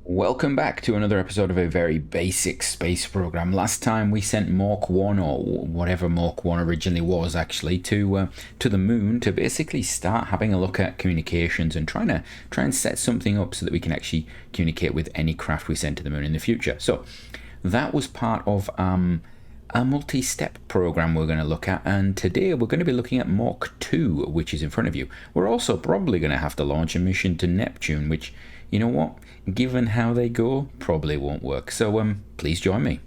Welcome back to another episode of a very basic space program. Last time we sent Mark 1, or whatever Mark 1 originally was actually, to the moon to basically start having a look at communications and try and set something up so that we can actually communicate with any craft we send to the moon in the future. So that was part of a multi-step program we're going to look at, and today we're going to be looking at Mark 2, which is in front of you. We're also probably going to have to launch a mission to Neptune, which, you know what, given how they go, probably won't work. So please join me.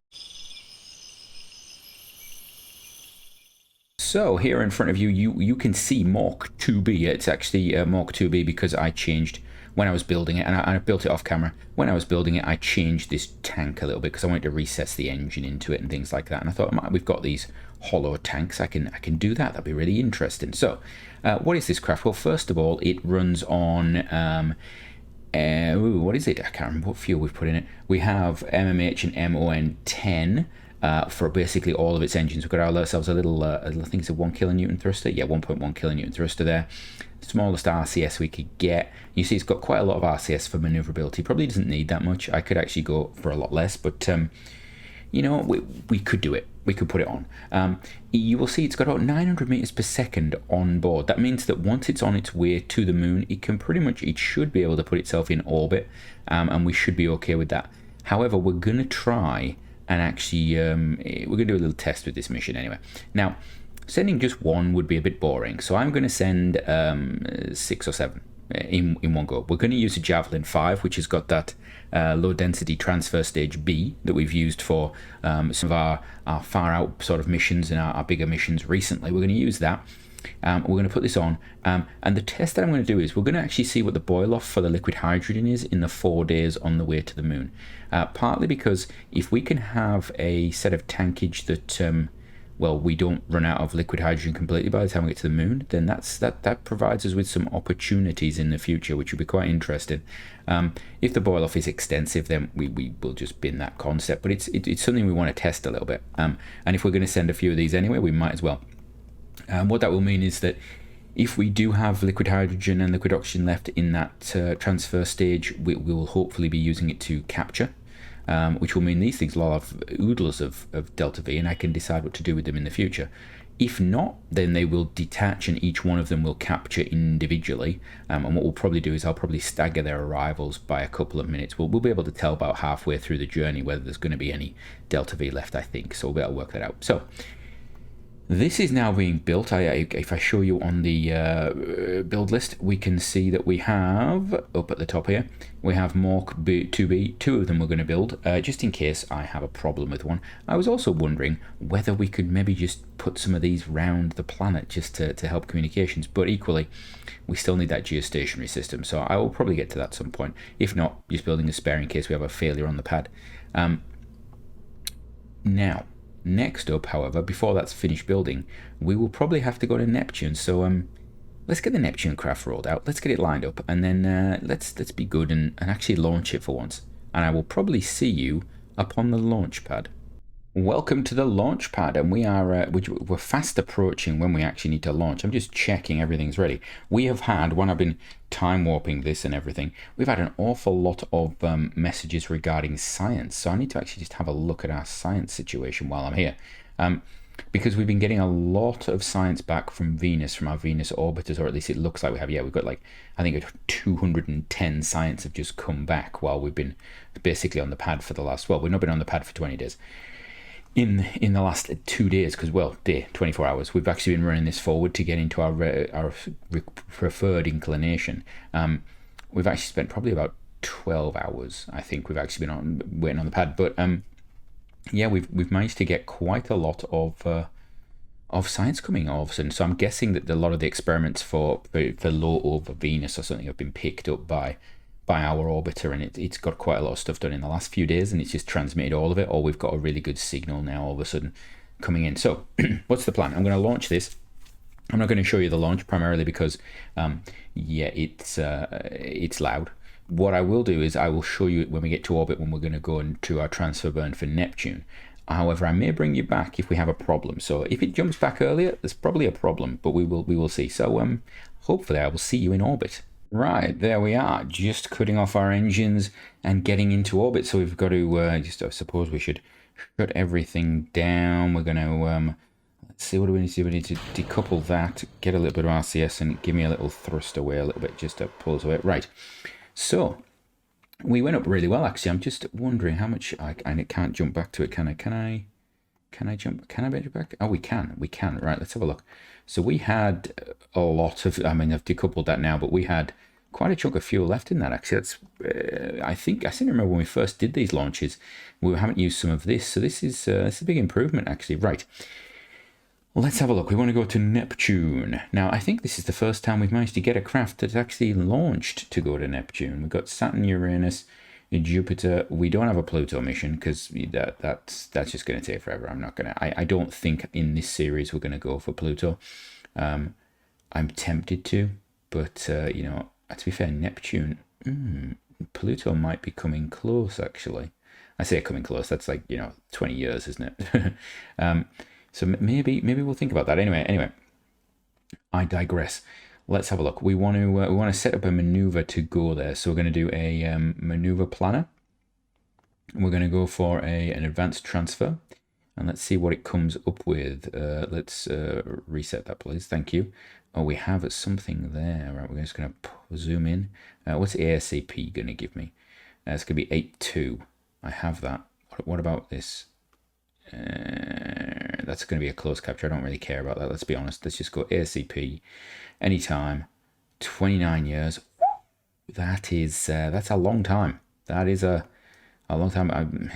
So here in front of you, you can see Mark 2B. It's actually Mark 2B because I changed when I was building it, and I built it off camera. When I was building it, I changed this tank a little bit because I wanted to recess the engine into it and things like that. And I thought, we've got these hollow tanks, I can do that. That'd be really interesting. So what is this craft? Well, first of all, it runs on what is it? I can't remember what fuel we've put in it. We have MMH and MON 10 for basically all of its engines. We've got ourselves a little, I think it's a 1 kilonewton thruster. Yeah, 1.1 kilonewton thruster there. Smallest RCS we could get. You see, it's got quite a lot of RCS for maneuverability. Probably doesn't need that much. I could actually go for a lot less, but you know, we could do it. We could put it on. You will see it's got about 900 meters per second on board. That means that once it's on its way to the moon, it should be able to put itself in orbit, and we should be okay with that. However, we're going to try and actually, we're going to do a little test with this mission anyway. Now, sending just one would be a bit boring, so I'm going to send 6 or 7 in one go. We're going to use a Javelin 5, which has got that low density transfer stage B that we've used for some of our far out sort of missions and our bigger missions recently. We're going to use that. We're going to put this on, and the test that I'm going to do is we're going to actually see what the boil off for the liquid hydrogen is in the 4 days on the way to the moon. Partly because if we can have a set of tankage that we don't run out of liquid hydrogen completely by the time we get to the moon, then that provides us with some opportunities in the future, which would be quite interesting. If the boil off is extensive, then we will just bin that concept, but it's something we want to test a little bit. And if we're going to send a few of these anyway, we might as well. What that will mean is that if we do have liquid hydrogen and liquid oxygen left in that transfer stage, we will hopefully be using it to capture. Which will mean these things will have oodles of delta V, and I can decide what to do with them in the future. If not, then they will detach and each one of them will capture individually. And what we'll probably do is I'll probably stagger their arrivals by a couple of minutes. We'll be able to tell about halfway through the journey whether there's going to be any delta V left, I think. So we'll be able to work that out. So this is now being built. If I show you on the build list, we can see that we have, up at the top here, we have Mark 2B. 2 of them we're going to build, just in case I have a problem with one. I was also wondering whether we could maybe just put some of these round the planet just to help communications, but equally, we still need that geostationary system, so I will probably get to that at some point. If not, just building a spare in case we have a failure on the pad. Now, next up, however, before that's finished building, we will probably have to go to Neptune. So let's get the Neptune craft rolled out. Let's get it lined up, and then let's be good and actually launch it for once. And I will probably see you upon the launch pad. Welcome to the launch pad, and we're fast approaching when we actually need to launch. I'm just checking everything's ready. We have had, when I've been time warping this and everything, we've had an awful lot of messages regarding science. So I need to actually just have a look at our science situation while I'm here. Because we've been getting a lot of science back from Venus, from our Venus orbiters, or at least it looks like we have. Yeah, we've got like, I think 210 science have just come back while we've been basically on the pad for the last, we've not been on the pad for 20 days. In the last 2 days, because 24 hours, we've actually been running this forward to get into our preferred inclination. We've actually spent probably about 12 hours, I think we've actually been waiting on the pad, but yeah, we've managed to get quite a lot of science coming all of a sudden. So I'm guessing that a lot of the experiments for low over Venus or something have been picked up by our orbiter, and it's got quite a lot of stuff done in the last few days, and it's just transmitted all of it, or we've got a really good signal now all of a sudden coming in. So what's the plan? I'm going to launch this. I'm not going to show you the launch primarily because it's loud. What I will do is I will show you when we get to orbit, when we're going to go into our transfer burn for Neptune. However, I may bring you back if we have a problem. So if it jumps back earlier, there's probably a problem, but we will see. So hopefully I will see you in orbit. Right, there we are, just cutting off our engines and getting into orbit. So we've got to I suppose we should shut everything down. We're going to, let's see, what do we need to do? We need to decouple that, get a little bit of RCS and give me a little thrust away a little bit, just to pull us away. Right, so we went up really well, actually. I'm just wondering how much, I can't jump back to it, can I? Can I jump? Can I jump back? Oh, we can. We can. Right, let's have a look. So we had a lot of, I mean, I've decoupled that now, but we had quite a chunk of fuel left in that, actually. That's, I seem to remember when we first did these launches, we haven't used some of this. So this is a big improvement, actually. Right. Let's have a look. We want to go to Neptune. Now, I think this is the first time we've managed to get a craft that's actually launched to go to Neptune. We've got Saturn, Uranus, Jupiter. We don't have a Pluto mission because that's just going to take forever. I'm not going to. I don't think in this series we're going to go for Pluto. I'm tempted to, but you know, to be fair, Neptune, Pluto might be coming close. Actually, I say coming close. That's like, you know, 20 years, isn't it? So maybe we'll think about that. Anyway, I digress. Let's have a look. We want to set up a maneuver to go there. So we're going to do a maneuver planner. We're going to go for an advanced transfer, and let's see what it comes up with. Let's reset that, please. Thank you. Oh, we have something there. Right, we're just going to zoom in. What's ASAP going to give me? It's going to be 8.2. I have that. What about this? That's going to be a close capture. I don't really care about that. Let's be honest. Let's just go ASCP anytime. 29 years. That's a long time. That is a long time.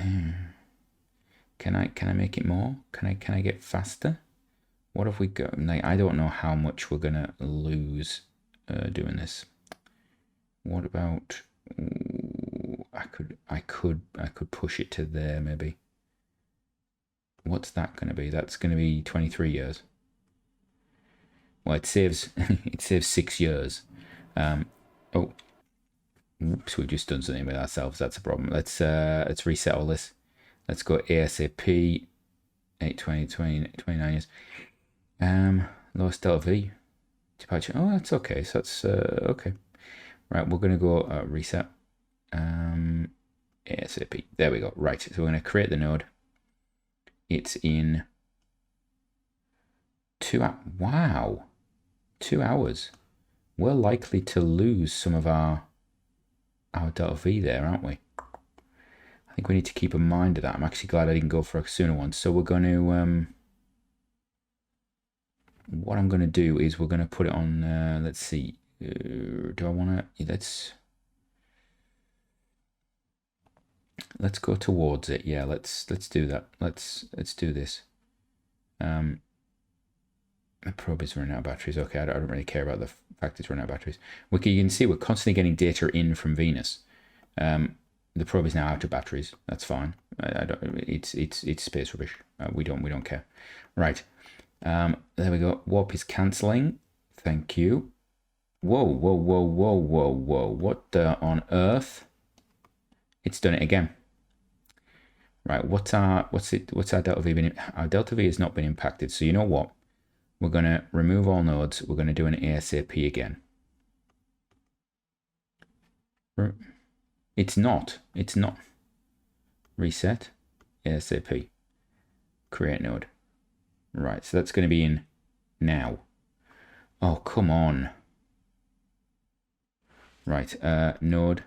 Can I make it more? Can I get faster? What have we got? Like, I don't know how much we're gonna lose doing this. What about? Ooh, I could push it to there maybe. What's that going to be? That's going to be 23 years. Well, it saves 6 years. Oh, oops, we've just done something with ourselves. That's a problem. Let's reset all this. Let's go ASAP. 29 years. Lowest delta V. Departure. Oh, that's okay. So that's okay. Right, we're going to go reset. ASAP. There we go. Right, so we're going to create the node. It's in 2 hours. Wow, 2 hours. We're likely to lose some of our delta V there, aren't we? I think we need to keep in mind of that. I'm actually glad I didn't go for a sooner one. So we're going to what I'm going to do is we're going to put it on. Let's see. Do I want to? Let's go towards it. Yeah, let's do that. Let's do this. The probe is running out of batteries. Okay, I don't really care about the fact it's running out of batteries. You can see we're constantly getting data in from Venus. The probe is now out of batteries. That's fine. It's space rubbish. We don't care. Right. There we go. Warp is cancelling. Thank you. Whoa. What on earth? It's done it again. Right, what's our delta V been? Our delta V has not been impacted. So you know what? We're going to remove all nodes. We're going to do an ASAP again. It's not. Reset. ASAP. Create node. Right, so that's going to be in now. Oh, come on. Right, node,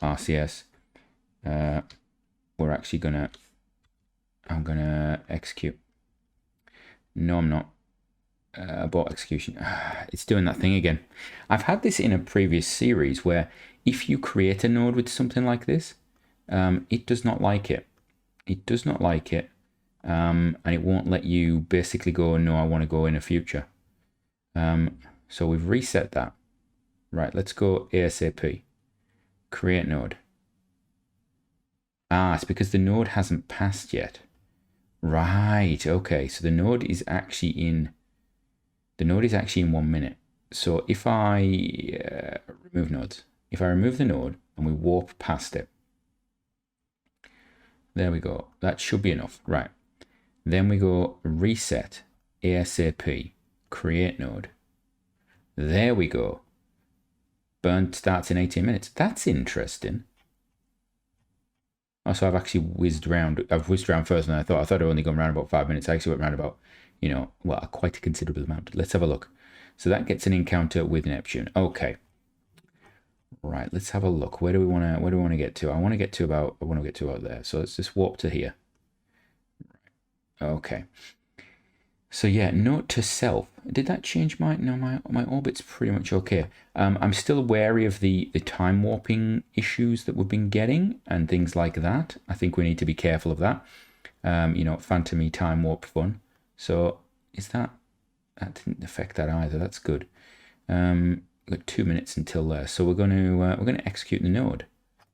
RCS. We're actually I'm gonna execute. No, I'm not. Abort execution. It's doing that thing again. I've had this in a previous series where if you create a node with something like this, it does not like it. It does not like it. And it won't let you basically go, no, I want to go in the future. So we've reset that. Right, let's go ASAP. Create node. It's because the node hasn't passed yet. Right, okay. So the node is actually in 1 minute. So if I remove nodes, if I remove the node and we warp past it, there we go. That should be enough. Right. Then we go reset ASAP, create node. There we go. Burn starts in 18 minutes. That's interesting. Oh, so I've actually whizzed around. I've whizzed around first, and I thought I'd only gone around about 5 minutes. I actually went around about, well, quite a considerable amount. Let's have a look. So that gets an encounter with Neptune. Okay. Right, let's have a look. Where do we want to get to? I want to get to about there. So let's just warp to here. Okay. So yeah, note to self. Did that change my orbit's pretty much okay. I'm still wary of the time warping issues that we've been getting and things like that. I think we need to be careful of that. Phantom-y time warp fun. So is that didn't affect that either. That's good. We've got 2 minutes until there. So we're going to execute the node.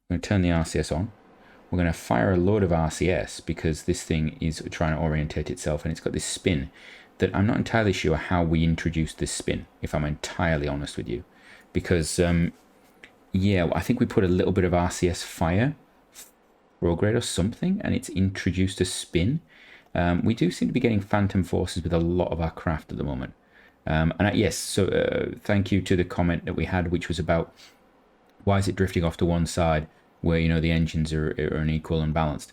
We're going to turn the RCS on. We're going to fire a load of RCS because this thing is trying to orientate itself, and it's got this spin that I'm not entirely sure how we introduced this spin, if I'm entirely honest with you. Because, yeah, I think we put a little bit of RCS fire, prograde or something, and it's introduced a spin. We do seem to be getting phantom forces with a lot of our craft at the moment. Yes, so thank you to the comment that we had, which was about why is it drifting off to one side where, the engines are unequal and balanced.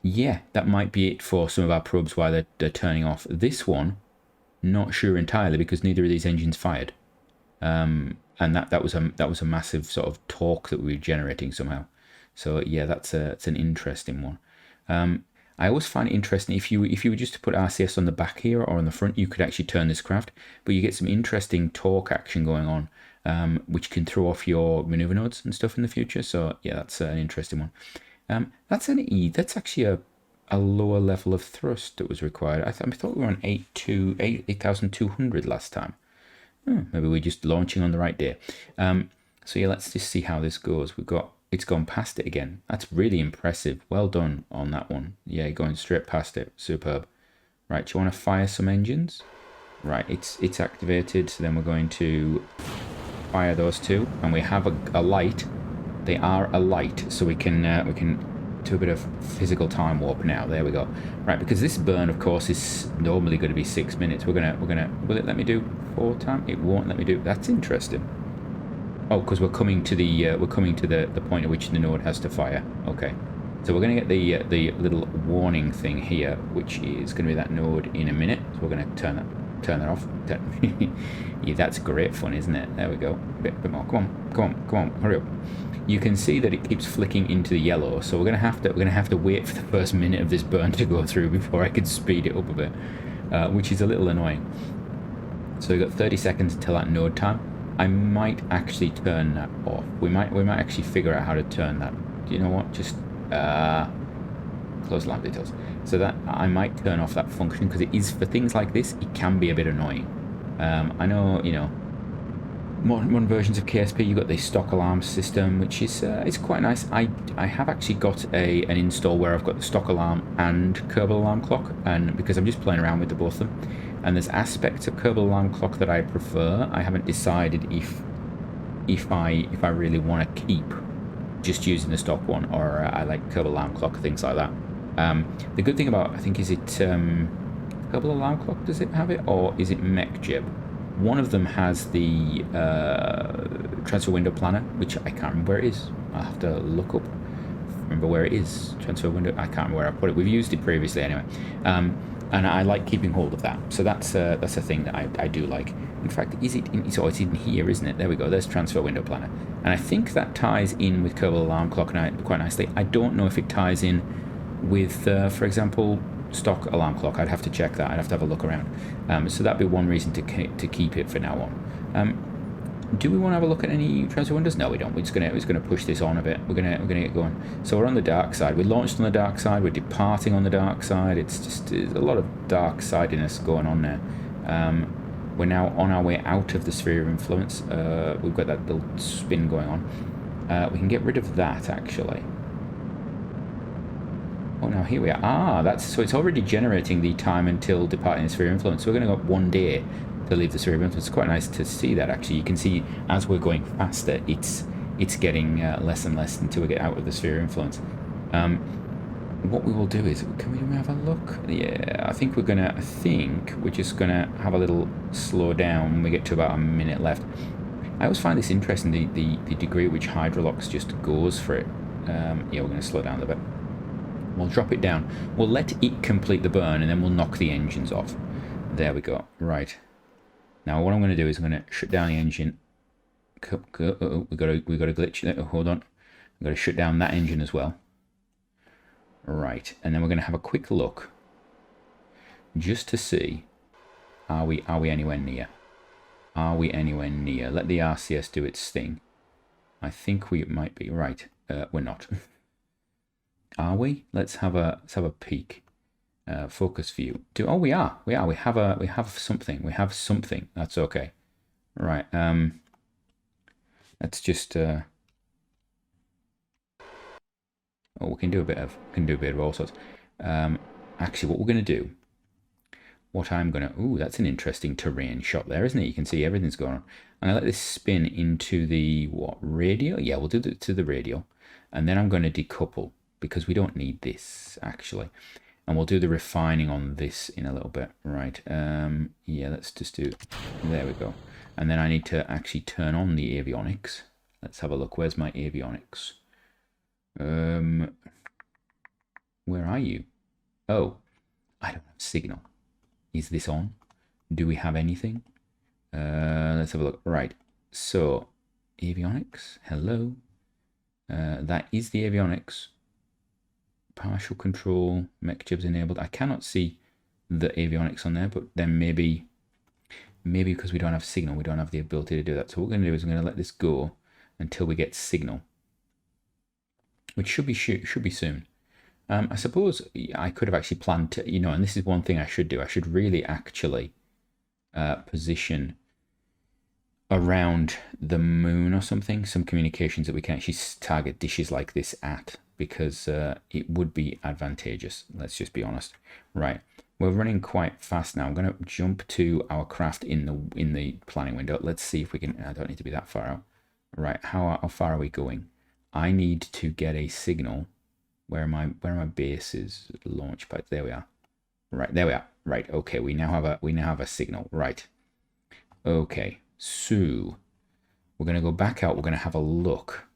Yeah, that might be it for some of our probes why they're turning off. This one, not sure entirely because neither of these engines fired. And that was a massive sort of torque that we were generating somehow. So yeah, that's an interesting one. I always find it interesting if you were just to put RCS on the back here or on the front, you could actually turn this craft, but you get some interesting torque action going on, which can throw off your maneuver nodes and stuff in the future. So yeah, that's an interesting one. That's an E. That's actually a lower level of thrust that was required. I thought we were on 8,200 last time. Maybe we're just launching on the right day. So yeah, let's just see how this goes. It's gone past it again. That's really impressive. Well done on that one. Yeah, going straight past it. Superb. Right, do you want to fire some engines? Right, it's activated. So then we're going to fire those two, and we have a light. They are a light, so we can do a bit of physical time warp now. There we go. Right, because this burn, of course, is normally going to be 6 minutes. Will it let me do 4 times? It won't let me do. That's interesting. Oh, because we're coming to the point at which the node has to fire. Okay, so we're going to get the little warning thing here, which is going to be that node in a minute. So we're going to turn that off. Yeah, that's great fun, isn't it? There we go. A bit more. Come on, hurry up. You can see that it keeps flicking into the yellow, so we're going to have to wait for the first minute of this burn to go through before I can speed it up a bit, which is a little annoying. So we've got 30 seconds until that node time. I might actually turn that off. We might actually figure out how to turn that. Do you know what? Just close lamp details. So that I might turn off that function because it is for things like this. It can be a bit annoying. I know, modern versions of KSP, you've got the stock alarm system, which is it's quite nice. I have actually got an install where I've got the stock alarm and Kerbal alarm clock, and because I'm just playing around with both of them. And there's aspects of Kerbal alarm clock that I prefer. I haven't decided if I really want to keep just using the stock one, or I like Kerbal alarm clock, things like that. The good thing about, I think, is it Kerbal alarm clock, does it have it, or is it MechJeb? One of them has the transfer window planner, which I can't remember where it is. I'll have to look up, remember where it is. Transfer window, I can't remember where I put it. We've used it previously anyway. And I like keeping hold of that. So that's a thing that I do like. In fact, it's in here, isn't it? There we go. There's transfer window planner. And I think that ties in with Kerbal alarm clock quite nicely. I don't know if it ties in with, for example, stock alarm clock. I'd have to check that. I'd have to have a look around. So that'd be one reason to keep it for now on. Do we want to have a look at any transfer windows? No, we don't. We're just gonna push this on a bit. We're gonna get going. So we're on the dark side. We launched on the dark side. We're departing on the dark side. There's a lot of dark sidiness going on there. We're now on our way out of the sphere of influence. We've got that little spin going on. We can get rid of that actually. Oh, now here we are. So it's already generating the time until departing the sphere of influence. So we're going to go 1 day to leave the sphere of influence. It's quite nice to see that actually. You can see as we're going faster, it's getting less and less until we get out of the sphere of influence. What we will do is, can we have a look? Yeah, I think we're just gonna have a little slow down when we get to about a minute left. I always find this interesting, the degree at which Hydrolox just goes for it. Yeah, we're going to slow down a bit. We'll drop it down. We'll let it complete the burn, and then we'll knock the engines off. There we go. Right. Now what I'm going to do is I'm going to shut down the engine. We got a glitch. Hold on. I've got to shut down that engine as well. Right, and then we're going to have a quick look, just to see, are we anywhere near? Are we anywhere near? Let the RCS do its thing. I think we might be. Right, we're not. Are we? Let's have a peek. Focus view. Oh, we are. We have something. We have something. That's okay. Right. Let's just. Oh, we can do a bit of all sorts. Actually, what we're going to do. Ooh, that's an interesting terrain shot there, isn't it? You can see everything's going on. I'm going to let this spin into the, radio? Yeah, we'll do it to the radio. And then I'm going to decouple, because we don't need this, actually. And we'll do the refining on this in a little bit. Right, yeah, let's just do, there we go. And then I need to actually turn on the avionics. Let's have a look. Where's my avionics? Where are you? Oh, I don't have signal. Is this on? Do we have anything? Let's have a look. Right, so avionics, hello. That is the avionics. Partial control, mech jibs enabled. I cannot see the avionics on there, but then maybe because we don't have signal, we don't have the ability to do that. So what we're going to do is we're going to let this go until we get signal, which should be soon. I suppose I could have actually planned to, and this is one thing I should do. I should really actually position around the moon or something, some communications that we can actually target dishes like this at, because it would be advantageous. Let's just be honest. Right, we're running quite fast now. I'm going to jump to our craft in the planning window. Let's see if we can. I don't need to be that far out. Right, how far are we going? I need to get a signal. Where are my bases? Launch pads. There we are. Right, there we are. Right, okay. We now have a signal. Right. Okay. So we're going to go back out. We're going to have a look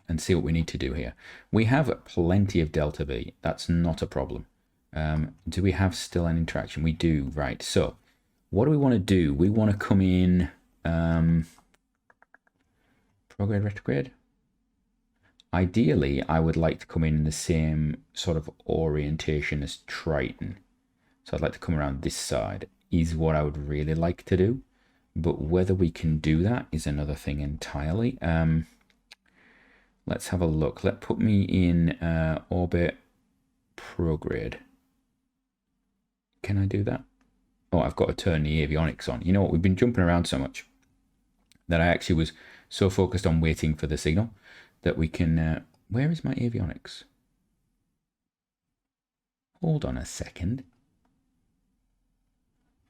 and see what we need to do here. We have plenty of delta V. That's not a problem. Do we have still an interaction? We do. Right. So what do we want to do? We want to come in prograde, retrograde. Ideally, I would like to come in the same sort of orientation as Triton. So I'd like to come around this side, is what I would really like to do. But whether we can do that is another thing entirely. Let's have a look. Put me in orbit prograde. Can I do that? Oh, I've got to turn the avionics on. You know what? We've been jumping around so much that I actually was so focused on waiting for the signal that we can, where is my avionics? Hold on a second.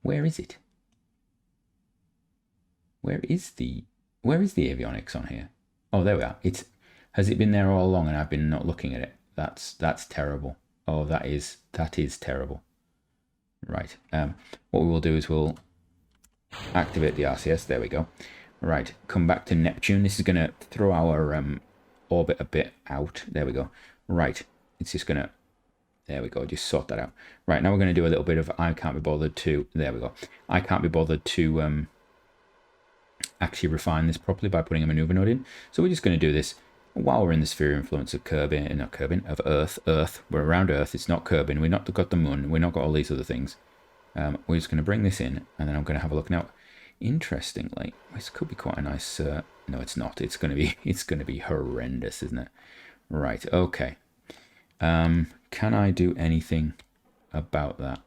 Where is it? Where is the avionics on here? Oh, there we are. Has it been there all along and I've been not looking at it? That's terrible. Oh, that is terrible. Right. What we will do is we'll activate the RCS. There we go. Right. Come back to Neptune. This is going to throw our orbit a bit out. There we go. Right, it's just gonna, there we go, just sort that out. Right, now we're going to do a little bit of I can't be bothered to, there we go, I can't be bothered to actually refine this properly by putting a maneuver node in. So we're just going to do this while we're in the sphere of influence of of Earth. We're around Earth. It's not Kerbin. We're not got the moon. We're not got all these other things. We're just going to bring this in, and then I'm going to have a look now. Interestingly, this could be quite a nice. No, it's not. It's going to be horrendous, isn't it? Right. Okay. Can I do anything about that?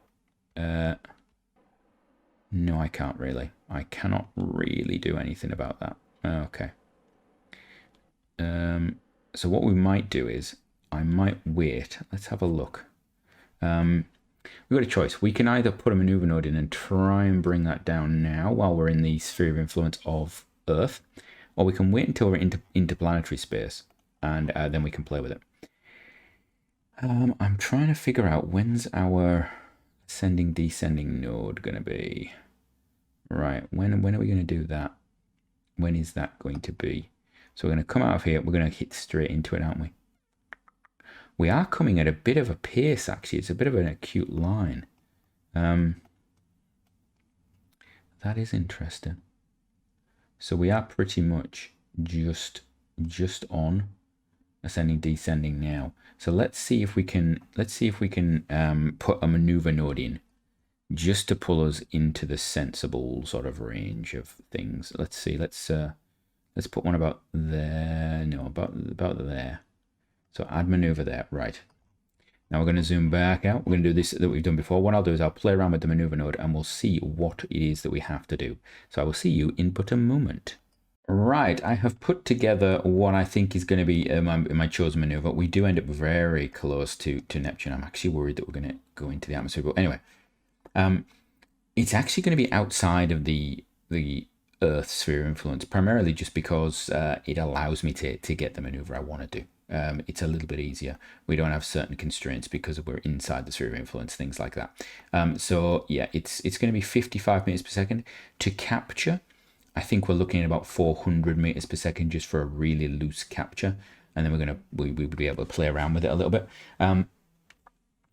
No, I can't really. I cannot really do anything about that. Okay. So what we might do is I might wait. Let's have a look. We've got a choice. We can either put a maneuver node in and try and bring that down now while we're in the sphere of influence of Earth, or we can wait until we're into interplanetary space and then we can play with it. I'm trying to figure out when's our ascending descending node going to be. Right, when are we going to do that? When is that going to be? So we're going to come out of here. We're going to hit straight into it, aren't we? We are coming at a bit of a pace, actually. It's a bit of an acute line. That is interesting. So we are pretty much just on ascending, descending now. So let's see if we can put a maneuver node in just to pull us into the sensible sort of range of things. Let's see. Let's put one about there. No, about there. So add maneuver there. Right. Now we're going to zoom back out. We're going to do this that we've done before. What I'll do is I'll play around with the maneuver node and we'll see what it is that we have to do. So I will see you in but a moment. Right, I have put together what I think is going to be my chosen maneuver. We do end up very close to Neptune. I'm actually worried that we're going to go into the atmosphere. But anyway, it's actually going to be outside of the Earth's sphere of influence, primarily just because it allows me to get the maneuver I want to do. It's a little bit easier. We don't have certain constraints because we're inside the sphere of influence, things like that. So yeah, it's going to be 55 meters per second. To capture, I think we're looking at about 400 meters per second just for a really loose capture. And then we'll be able to play around with it a little bit.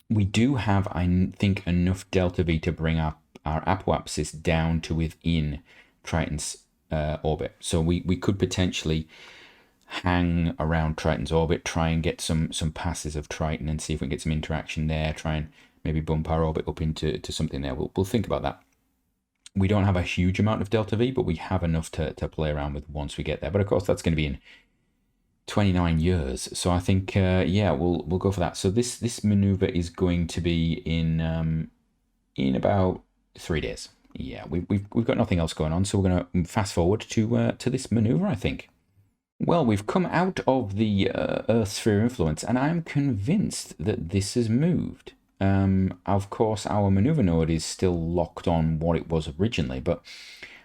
We do have, I think, enough delta V to bring our apoapsis down to within Triton's orbit. So we could potentially hang around Triton's orbit, try and get some passes of Triton and see if we can get some interaction there, try and maybe bump our orbit up into something there. We'll think about that. We don't have a huge amount of delta V, but we have enough to play around with once we get there. But of course, that's going to be in 29 years. So I think, yeah, we'll go for that. So this maneuver is going to be in about 3 days. Yeah, we've got nothing else going on, so we're going to fast forward to this maneuver, I think. Well, we've come out of the Earth sphere influence, and I'm convinced that this has moved. Of course, our maneuver node is still locked on what it was originally, but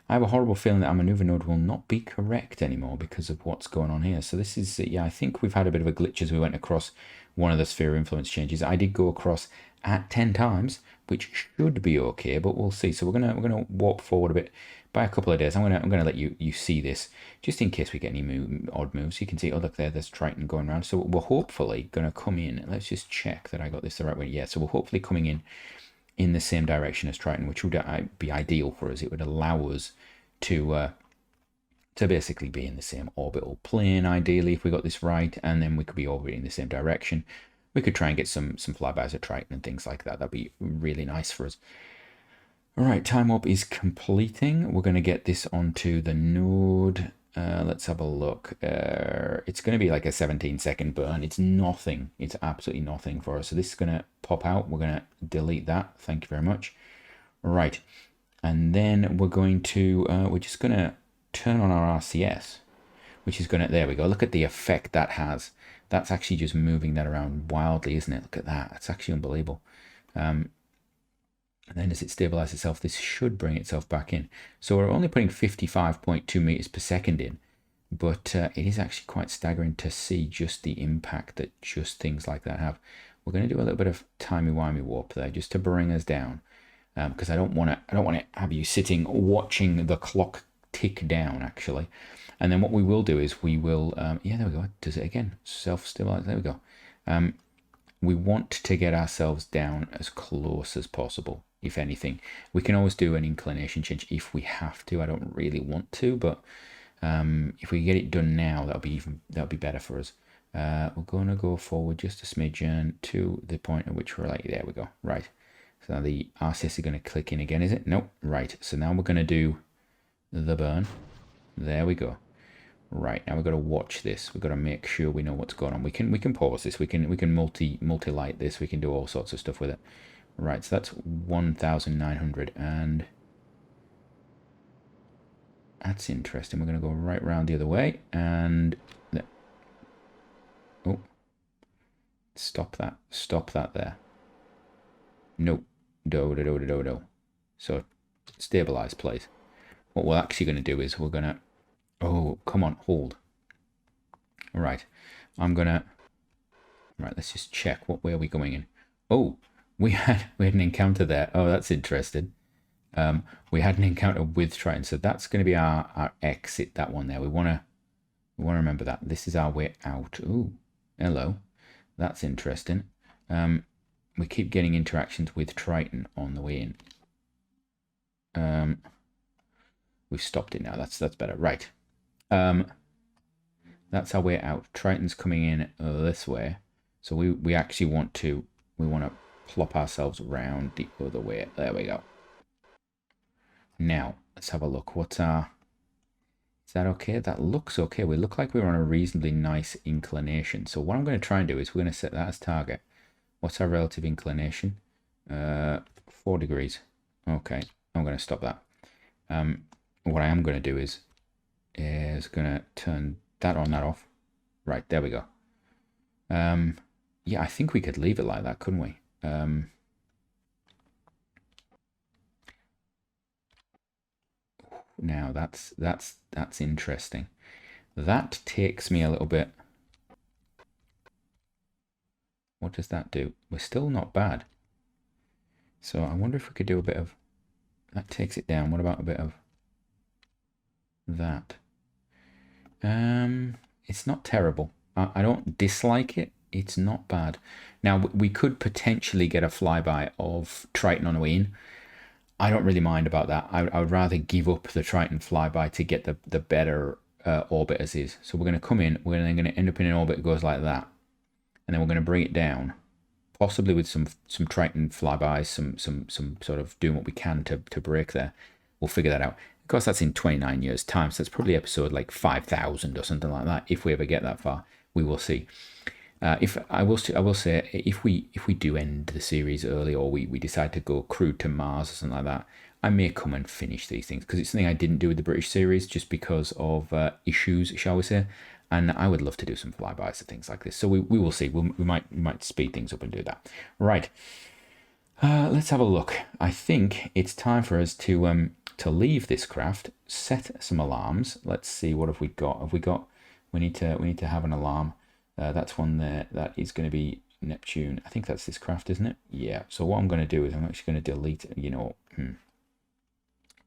I have a horrible feeling that our maneuver node will not be correct anymore because of what's going on here. So this is, yeah, I think we've had a bit of a glitch as we went across one of the sphere influence changes. I did go across at 10 times, which should be okay, but we'll see. So we're gonna warp forward a bit by a couple of days. I'm gonna let you see this just in case we get any odd moves. You can see, oh look there's Triton going around. So we're hopefully gonna come in. Let's just check that I got this the right way. Yeah, so we're hopefully coming in the same direction as Triton, which would be ideal for us. It would allow us to basically be in the same orbital plane, ideally, if we got this right, and then we could be orbiting in the same direction. We could try and get some flybys of Triton and things like that. That'd be really nice for us. All right, time warp is completing. We're going to get this onto the node. Let's have a look. It's going to be like a 17-second burn. It's nothing. It's absolutely nothing for us. So this is going to pop out. We're going to delete that. Thank you very much. All right. And then we're going to, we're just going to turn on our RCS, which is going to, there we go. Look at the effect that has. That's actually just moving that around wildly, isn't it? Look at that. That's actually unbelievable. And then as it stabilizes itself, this should bring itself back in. So we're only putting 55.2 meters per second in, but it is actually quite staggering to see just the impact that just things like that have. We're going to do a little bit of timey-wimey warp there just to bring us down, because I don't want to have you sitting watching the clock tick down, actually. And then what we will do is we will, yeah, there we go. It does it again. Self-stabilize. There we go. We want to get ourselves down as close as possible, if anything. We can always do an inclination change if we have to. I don't really want to, but if we get it done now, that'll be better for us. We're going to go forward just a smidgen to the point at which we're like, there we go. Right. So now the RCS is going to click in again, is it? Nope. Right. So now we're going to do the burn. There we go. Right, now we've got to watch this. We've got to make sure we know what's going on. We can pause this. We can multi-light this. We can do all sorts of stuff with it. Right, so that's 1,900, and that's interesting. We're going to go right round the other way, and oh, stop that there. Nope, do. So stabilize, please. What we're actually going to do is we're going to, oh, come on, hold. All right, right, let's just check what way are we going in. Oh, we had an encounter there. Oh, that's interesting. We had an encounter with Triton, so that's going to be our exit, that one there. We want to remember that. This is our way out. Ooh, hello. That's interesting. We keep getting interactions with Triton on the way in. We've stopped it now. That's better. Right. That's our way out. Triton's coming in this way. So we actually want to plop ourselves around the other way. There we go. Now, let's have a look. What's our... Is that okay? That looks okay. We look like we're on a reasonably nice inclination. So what I'm going to try and do is we're going to set that as target. What's our relative inclination? 4 degrees. Okay, I'm going to stop that. What I am going to do is going to turn that on, that off. Right, there we go. Yeah, I think we could leave it like that, couldn't we? Now that's interesting. That takes me a little bit. What does that do? We're still not bad. So I wonder if we could do a bit of... That takes it down. What about a bit of that? It's not terrible. I don't dislike it. It's not bad. Now, we could potentially get a flyby of Triton on the way in. I don't really mind about that. I would rather give up the Triton flyby to get the better orbit as is. So we're going to come in. We're then going to end up in an orbit that goes like that. And then we're going to bring it down. Possibly with some Triton flybys, some sort of doing what we can to break there. We'll figure that out. Of course, that's in 29 years' time, so that's probably episode like 5,000 or something like that. If we ever get that far, we will see. If I will say, if we do end the series early, or we decide to go crude to Mars or something like that, I may come and finish these things, because it's something I didn't do with the British series just because of issues, shall we say. And I would love to do some flybys and things like this. So we will see. We might speed things up and do that. Right. Let's have a look. I think it's time for us to leave this craft, set some alarms. Let's see, what have we got? We need to have an alarm. That's one there. That is going to be Neptune. I think that's this craft, isn't it? Yeah. So what I'm going to do is I'm actually going to delete,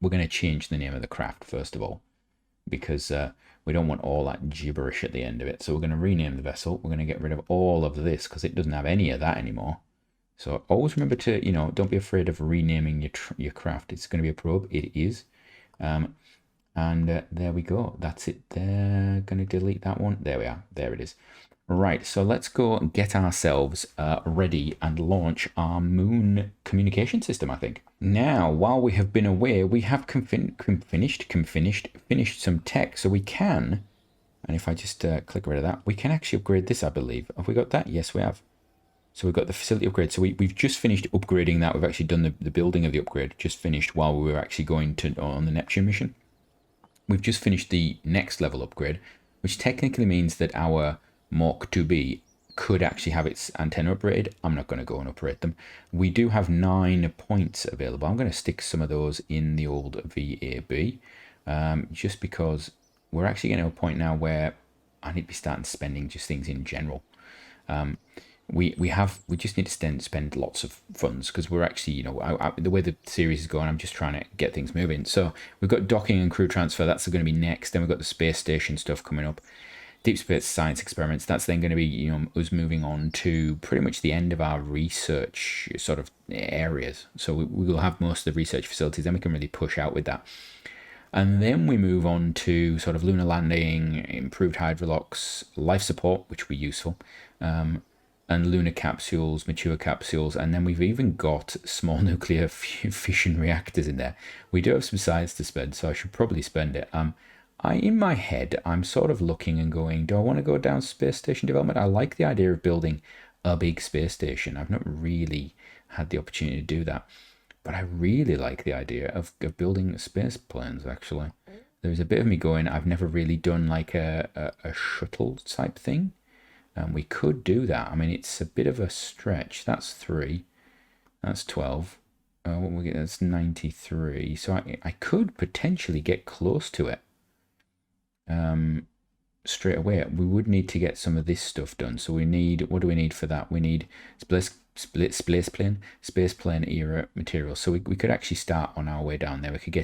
we're going to change the name of the craft first of all, because we don't want all that gibberish at the end of it. So we're going to rename the vessel. We're going to get rid of all of this because it doesn't have any of that anymore. So always remember to, don't be afraid of renaming your craft. It's going to be a probe. It is. And there we go. That's it. They're going to delete that one. There we are. There it is. Right. So let's go get ourselves ready and launch our moon communication system, I think. Now, while we have been away, we have finished some tech. So we can, and if I just click rid of that, we can actually upgrade this, I believe. Have we got that? Yes, we have. So we've got the facility upgrade. So we've just finished upgrading that. We've actually done the building of the upgrade, just finished while we were actually going on the Neptune mission. We've just finished the next level upgrade, which technically means that our Mark 2B could actually have its antenna upgraded. I'm not going to go and upgrade them. We do have 9 points available. I'm going to stick some of those in the old VAB, just because we're actually getting to a point now where I need to be starting spending just things in general. We just need to spend lots of funds, because we're actually, the way the series is going, I'm just trying to get things moving. So we've got docking and crew transfer. That's going to be next. Then we've got the space station stuff coming up. Deep space science experiments. That's then going to be, us moving on to pretty much the end of our research sort of areas. So we will have most of the research facilities. Then we can really push out with that. And then we move on to sort of lunar landing, improved hydrolocks, life support, which will be useful. And lunar capsules, mature capsules, and then we've even got small nuclear fission reactors in there. We do have some science to spend, so I should probably spend it. In my head, I'm sort of looking and going, do I want to go down space station development? I like the idea of building a big space station. I've not really had the opportunity to do that, but I really like the idea of building space planes, actually. There's a bit of me going, I've never really done like a shuttle type thing. We could do that. I mean, it's a bit of a stretch. That's 3. That's 12. What we get? That's 93. So I could potentially get close to it. straight away, we would need to get some of this stuff done. So we need, what do we need for that? We need space plane era materials. So we could actually start on our way down there. We could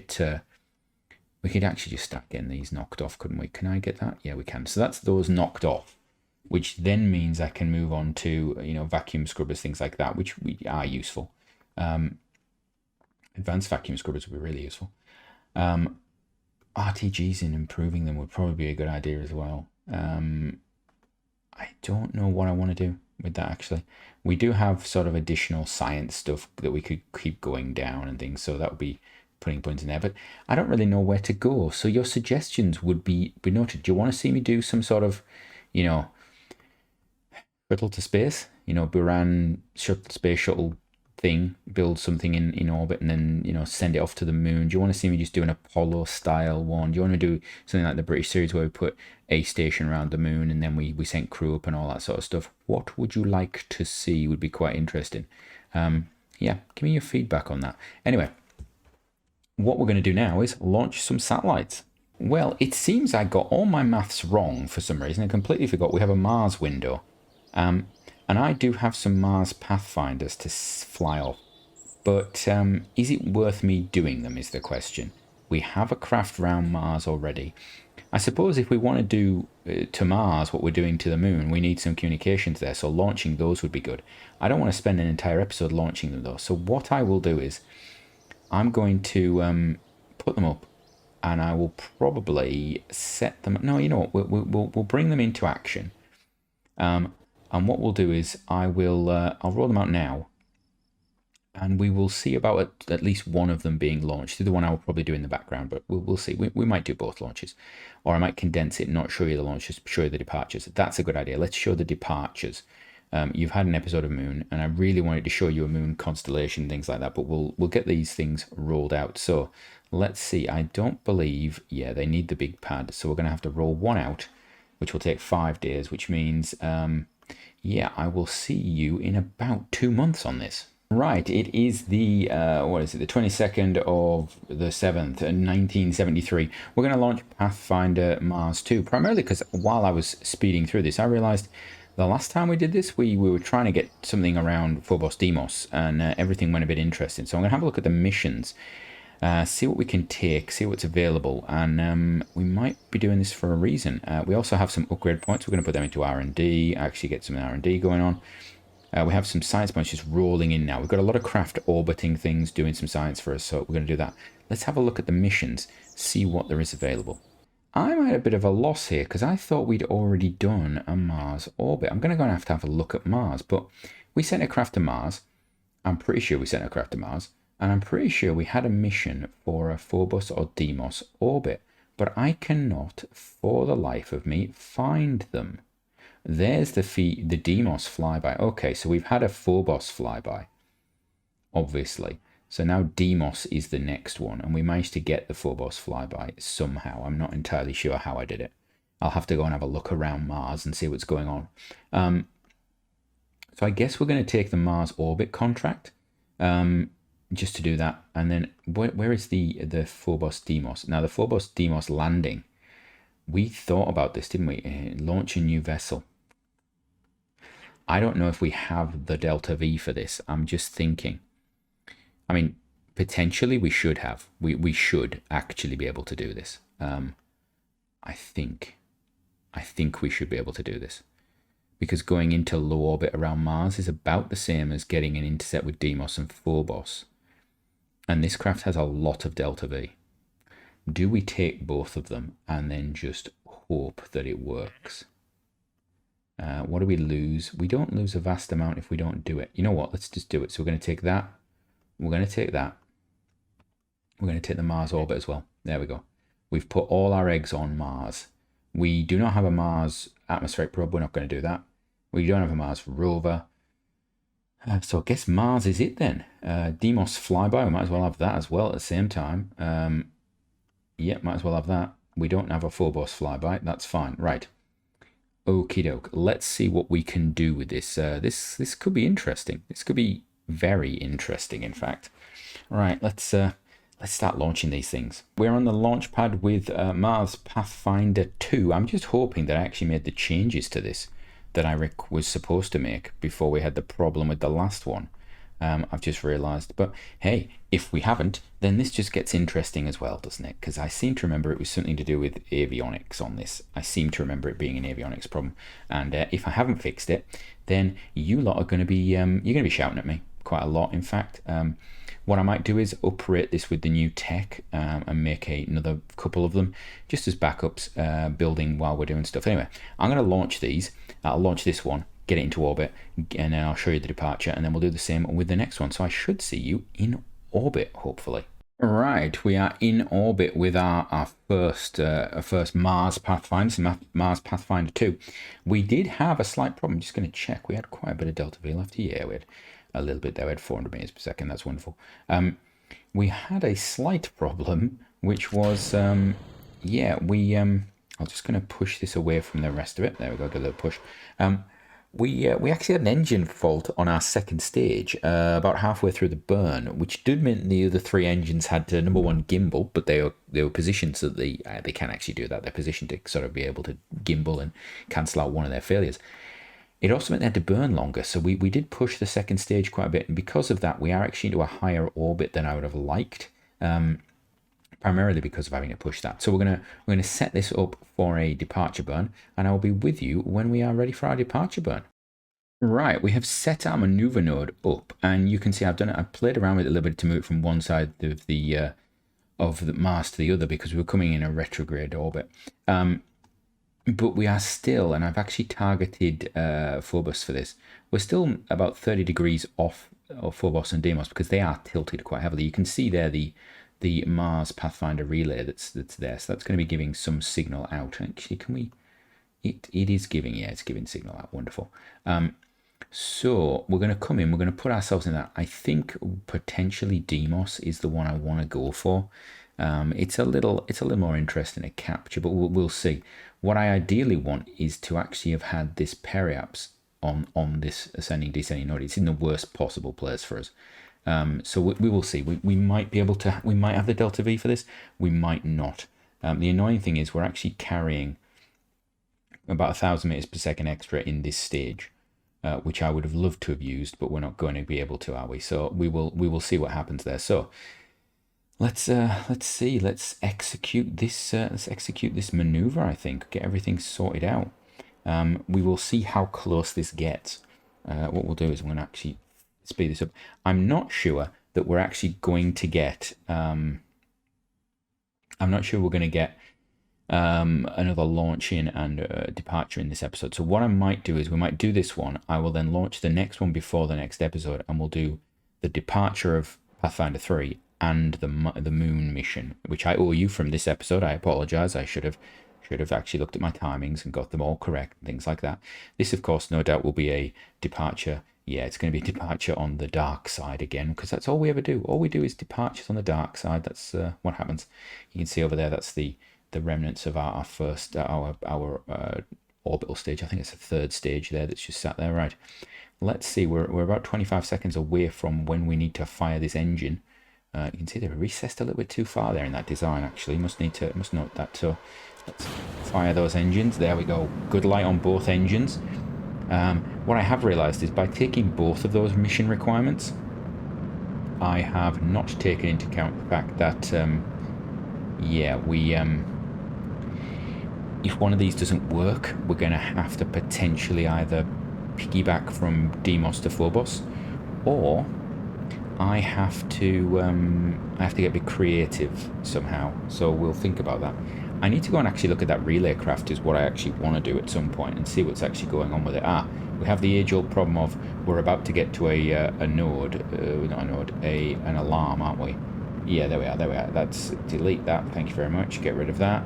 actually just start getting these knocked off, couldn't we? Can I get that? Yeah, we can. So that's those knocked off, which then means I can move on to, you know, vacuum scrubbers, things like that, which are useful. Advanced vacuum scrubbers would be really useful. RTGs and improving them would probably be a good idea as well. I don't know what I want to do with that, actually. We do have sort of additional science stuff that we could keep going down and things, so that would be putting points in there, but I don't really know where to go. So your suggestions would be noted. Do you want to see me do some sort of, you know, shuttle to space, you know, Buran space shuttle thing, build something in orbit and then, you know, send it off to the moon? Do you want to see me just do an Apollo style one? Do you want to do something like the British series where we put a station around the moon and then we sent crew up and all that sort of stuff? What would you like to see? Would be quite interesting. Yeah, give me your feedback on that. Anyway, what we're going to do now is launch some satellites. Well, it seems I got all my maths wrong for some reason. I completely forgot we have a Mars window. And I do have some Mars Pathfinders to fly off. But is it worth me doing them is the question. We have a craft round Mars already. I suppose if we want to do to Mars what we're doing to the moon, we need some communications there. So launching those would be good. I don't want to spend an entire episode launching them though. So what I will do is I'm going to put them up and I will probably set them. No, you know what? We'll bring them into action. And what we'll do is I'll roll them out now, and we will see about at least one of them being launched. The other one I will probably do in the background, but we'll see. We might do both launches, or I might condense it and not show you the launches, show you the departures. That's a good idea. Let's show the departures. You've had an episode of Moon, and I really wanted to show you a Moon constellation, things like that, but we'll get these things rolled out. So let's see. I don't believe, yeah, they need the big pad, so we're going to have to roll one out, which will take 5 days, which means, yeah, I will see you in about 2 months on this. Right, it is the, what is it, the 22nd of the 7th, 1973. We're going to launch Pathfinder Mars 2, primarily because while I was speeding through this, I realized the last time we did this, we were trying to get something around Phobos Deimos, and everything went a bit interesting. So I'm going to have a look at the missions, see what we can take, see what's available, and we might be doing this for a reason. We also have some upgrade points. We're going to put them into R&D, actually get some R&D going on. We have some science points just rolling in now. We've got a lot of craft orbiting things, doing some science for us, so we're going to do that. Let's have a look at the missions, see what there is available. I'm at a bit of a loss here because I thought we'd already done a Mars orbit. I'm going to have a look at Mars, but we sent a craft to Mars. I'm pretty sure we sent a craft to Mars, and I'm pretty sure we had a mission for a Phobos or Deimos orbit, but I cannot, for the life of me, find them. There's the Deimos flyby. Okay, so we've had a Phobos flyby, obviously. So now Deimos is the next one, and we managed to get the Phobos flyby somehow. I'm not entirely sure how I did it. I'll have to go and have a look around Mars and see what's going on. So I guess we're going to take the Mars orbit contract just to do that. And then where is the Phobos Deimos? Now the Phobos Deimos landing, we thought about this, didn't we? Launch a new vessel. I don't know if we have the Delta V for this. I'm just thinking. I mean, potentially we should have. We should actually be able to do this. I think we should be able to do this. Because going into low orbit around Mars is about the same as getting an intercept with Deimos and Phobos. And this craft has a lot of Delta V. Do we take both of them and then just hope that it works? What do we lose? We don't lose a vast amount if we don't do it. You know what? Let's just do it. So we're going to take that. We're going to take that. We're going to take the Mars orbit as well. There we go. We've put all our eggs on Mars. We do not have a Mars atmospheric probe. We're not going to do that. We don't have a Mars rover. So I guess Mars is it then. Deimos flyby. We might as well have that as well at the same time. Yeah, might as well have that. We don't have a Phobos flyby. That's fine. Right. Okie doke. Let's see what we can do with this. This could be interesting. This could be very interesting, in fact. All right, let's let's start launching these things. We're on the launch pad with Mars Pathfinder 2. I'm just hoping that I actually made the changes to this that I was supposed to make before we had the problem with the last one. I've just realised. But hey, if we haven't, then this just gets interesting as well, doesn't it? Because I seem to remember it was something to do with avionics on this. I seem to remember it being an avionics problem. And if I haven't fixed it, then you lot are going to be you're going to be shouting at me quite a lot. In fact, what I might do is uprate this with the new tech and make another couple of them just as backups, building while we're doing stuff. Anyway, I'm going to launch these. I'll launch this one, get it into orbit, and then I'll show you the departure, and then we'll do the same with the next one. So I should see you in orbit, hopefully. Right, we are in orbit with our first Mars Pathfinder, Mars Pathfinder 2. We did have a slight problem. Just going to check. We had quite a bit of delta V left here. Yeah, we had a little bit there. We had 400 meters per second. That's wonderful. We had a slight problem, which was, I'm just going to push this away from the rest of it. There we go, get a little push. We actually had an engine fault on our second stage about halfway through the burn, which did mean the other three engines had to, number one, gimbal, but they were positioned so that they can actually do that. They're positioned to sort of be able to gimbal and cancel out one of their failures. It also meant they had to burn longer, so we did push the second stage quite a bit, and because of that, we are actually into a higher orbit than I would have liked. Primarily because of having to push that. So we're gonna set this up for a departure burn, and I will be with you when we are ready for our departure burn. Right, we have set our maneuver node up, and you can see I've done it. I've played around with it a little bit to move it from one side of the Mars to the other because we were coming in a retrograde orbit. But we are still, and I've actually targeted Phobos for this. We're still about 30 degrees off of Phobos and Deimos because they are tilted quite heavily. You can see there the Mars Pathfinder relay that's there, so that's going to be giving some signal out. Actually, can we? It is giving, yeah, it's giving signal out. Wonderful. So we're going to come in. We're going to put ourselves in that. I think potentially Deimos is the one I want to go for. It's a little more interesting to capture, but we'll see. What I ideally want is to actually have had this periaps on this ascending descending node. It's in the worst possible place for us. So we will see. We might be able to. We might have the delta V for this. We might not. The annoying thing is we're actually carrying about 1,000 meters per second extra in this stage, which I would have loved to have used, but we're not going to be able to, are we? So we will see what happens there. So let's see. Let's execute this. Let's execute this maneuver. I think get everything sorted out. We will see how close this gets. What we'll do is I'm going to actually speed this up. I'm not sure that we're actually going to get I'm not sure we're going to get another launch in and departure in this episode. So what I might do is we might do this one. I will then launch the next one before the next episode, and we'll do the departure of Pathfinder 3 and the moon mission, which I owe you from this episode. I apologize. I should have actually looked at my timings and got them all correct and things like that. This, of course, no doubt will be a departure. Yeah, it's going to be a departure on the dark side again, because that's all we ever do. All we do is departures on the dark side. That's what happens. You can see over there, that's the remnants of our first, our orbital stage. I think it's a third stage there that's just sat there. Right. Let's see, we're about 25 seconds away from when we need to fire this engine. You can see they're recessed a little bit too far there in that design, actually. Must note that. So let's fire those engines. There we go. Good light on both engines. What I have realized is by taking both of those mission requirements, I have not taken into account the fact that, if one of these doesn't work, we're going to have to potentially either piggyback from Deimos to Phobos, or I have to get a bit creative somehow. So we'll think about that. I need to go and actually look at that relay craft is what I actually want to do at some point and see what's actually going on with it. We have the age-old problem of we're about to get to a node, not a node, an alarm, aren't we? Yeah, there we are. That's delete that. Thank you very much. Get rid of that.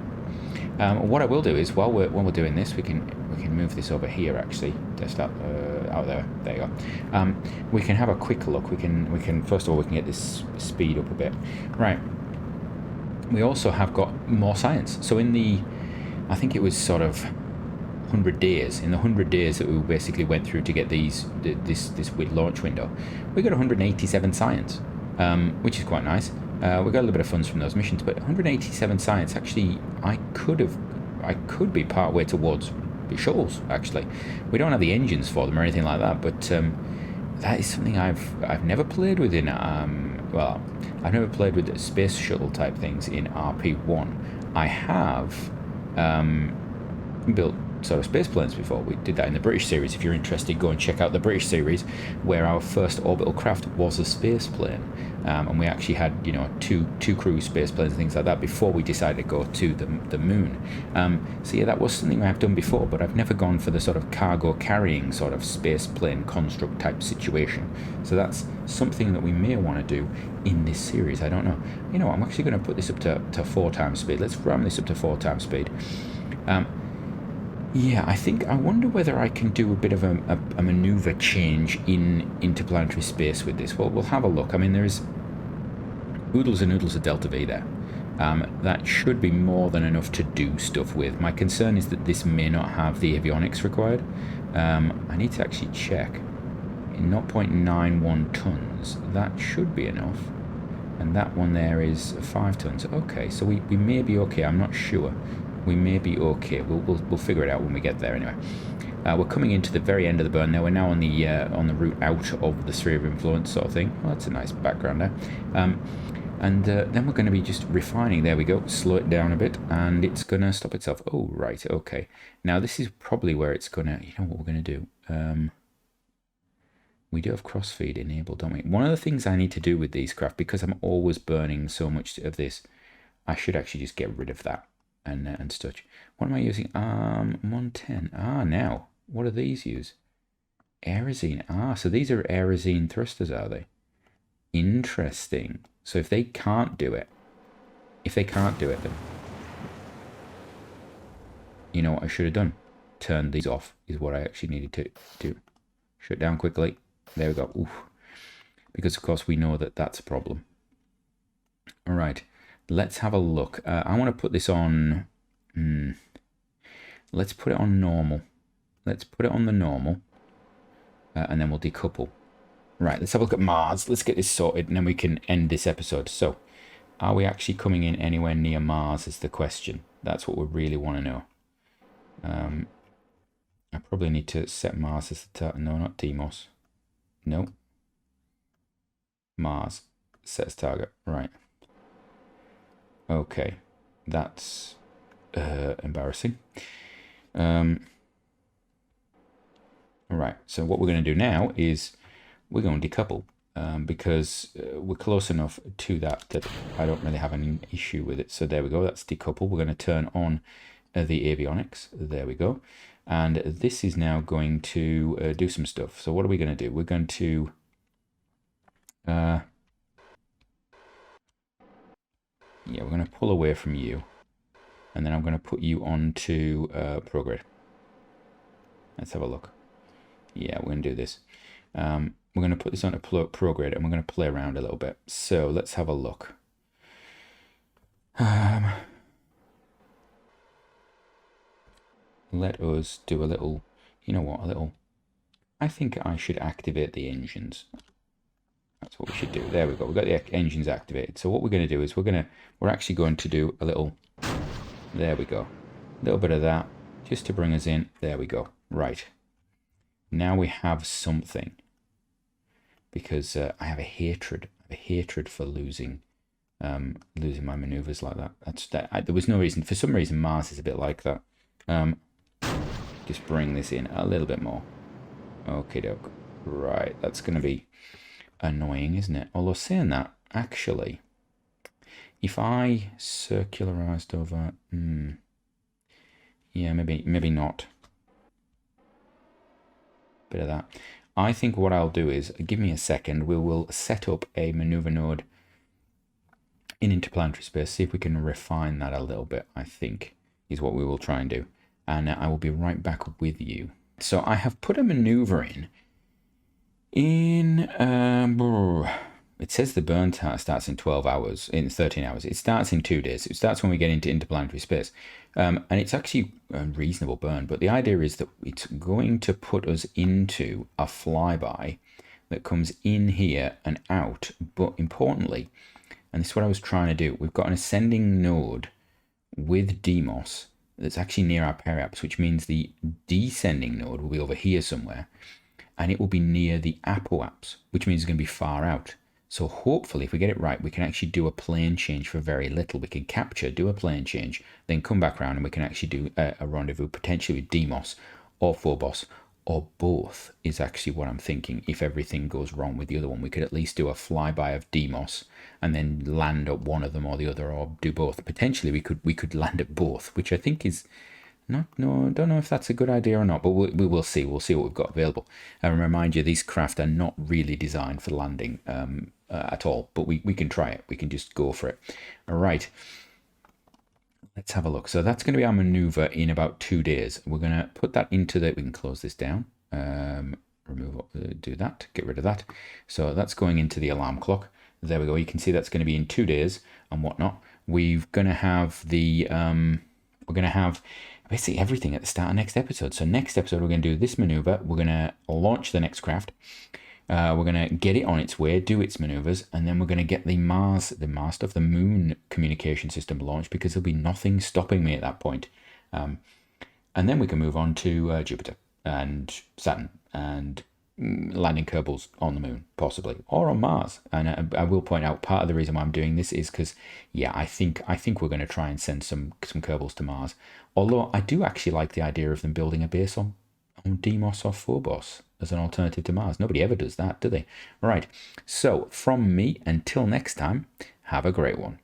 What I will do is while we're doing this, we can move this over here actually. Just out there. There you go. We can have a quick look. We can first of all we can get this speed up a bit. Right. We also have got more science. So in the, I think it was sort of 100 days. In the 100 days that we basically went through to get this launch window, we got 187 science, which is quite nice. We got a little bit of funds from those missions, but 187 science, actually, I could be part way towards the shuttles, actually. We don't have the engines for them or anything like that, but that is something I've never played with in, well, I've never played with space shuttle type things in RP-1. I have built sort of space planes before. We did that in the British series. If you're interested, go and check out the British series, where our first orbital craft was a space plane, and we actually had, you know, two cruise space planes and things like that before we decided to go to the moon. So yeah, that was something I've done before, but I've never gone for the sort of cargo carrying sort of space plane construct type situation. So that's something that we may want to do in this series. I don't know. You know, I'm actually going to put this up to 4 times speed. Let's ram this up to 4 times speed. Yeah, I wonder whether I can do a bit of a maneuver change in interplanetary space with this. Well, we'll have a look. I mean, there's oodles and oodles of Delta V there. That should be more than enough to do stuff with. My concern is that this may not have the avionics required. I need to actually check. 0.91 tons. That should be enough. And that one there is 5 tons. Okay, so we may be okay. I'm not sure. We may be okay. We'll figure it out when we get there anyway. We're coming into the very end of the burn now. We're now on the route out of the sphere of influence sort of thing. Well, that's a nice background there. And then we're going to be just refining. There we go. Slow it down a bit, and it's going to stop itself. Oh, right. Okay. Now this is probably where it's going to. You know what we're going to do? We do have crossfeed enabled, don't we? One of the things I need to do with these craft, because I'm always burning so much of this, I should actually just get rid of that. And such. What am I using? 110. Now what do these use? Aerosine. So these are aerosine thrusters, are they? Interesting. So if they can't do it, then you know what I should have done? Turn these off is what I actually needed to do. Shut down quickly. There we go. Oof. Because of course we know that that's a problem. All right. Let's have a look. I want to put this on... let's put it on normal. Let's put it on the normal. And then we'll decouple. Right, let's have a look at Mars. Let's get this sorted and then we can end this episode. So, are we actually coming in anywhere near Mars is the question. That's what we really want to know. I probably need to set Mars as the target. No, not Deimos. No. Mars. Set as target. Right. Okay, that's embarrassing. All right, so what we're going to do now is we're going to decouple because we're close enough to that I don't really have any issue with it. So there we go, that's decouple. We're going to turn on the avionics. There we go. And this is now going to do some stuff. So what are we going to do? We're going to... yeah, we're going to pull away from you. And then I'm going to put you onto prograde. Let's have a look. Yeah, we're going to do this. We're going to put this onto prograde and we're going to play around a little bit. So let's have a look. Let us do a little, you know what, a little... I think I should activate the engines. That's what we should do. There we go. We've got the engines activated. So what we're going to do is we're actually going to do a little, there we go. A little bit of that just to bring us in. There we go. Right. Now we have something. Because I have a hatred for losing my maneuvers like that. There was no reason. For some reason, Mars is a bit like that. Just bring this in a little bit more. Okay, doke. Right. That's going to be annoying, isn't it? Although saying that, actually, if I circularized over, yeah, maybe not. Bit of that. I think what I'll do is, give me a second, we will set up a maneuver node in interplanetary space, see if we can refine that a little bit, I think, is what we will try and do. And I will be right back with you. So I have put a maneuver in it says the burn starts in 12 hours, in 13 hours. It starts in 2 days. It starts when we get into interplanetary space. And it's actually a reasonable burn. But the idea is that it's going to put us into a flyby that comes in here and out. But importantly, and this is what I was trying to do. We've got an ascending node with DMOS that's actually near our periapse, which means the descending node will be over here somewhere, and it will be near the apoapse, which means it's going to be far out. So hopefully, if we get it right, we can actually do a plane change for very little. We can capture, do a plane change, then come back around, and we can actually do a rendezvous potentially with Deimos or Phobos, or both is actually what I'm thinking. If everything goes wrong with the other one, we could at least do a flyby of Deimos and then land at one of them or the other, or do both. Potentially, we could land at both, which I think is I don't know if that's a good idea or not, but we will see. We'll see what we've got available. And remind you, these craft are not really designed for landing at all, but we can try it. We can just go for it. All right. Let's have a look. So that's going to be our maneuver in about 2 days. We're going to put that into the... We can close this down. Do that. Get rid of that. So that's going into the alarm clock. There we go. You can see that's going to be in 2 days and whatnot. We're going to have the... we're going to have basically everything at the start of next episode. So next episode, we're going to do this maneuver. We're going to launch the next craft. We're going to get it on its way, do its maneuvers, and then we're going to get the moon communication system launched, because there'll be nothing stopping me at that point. And then we can move on to Jupiter and Saturn and landing Kerbals on the moon, possibly, or on Mars. And I will point out, part of the reason why I'm doing this is because, yeah, I think we're going to try and send some Kerbals to Mars. Although I do actually like the idea of them building a base on Deimos or Phobos as an alternative to Mars. Nobody ever does that, do they? Right. So from me, until next time, have a great one.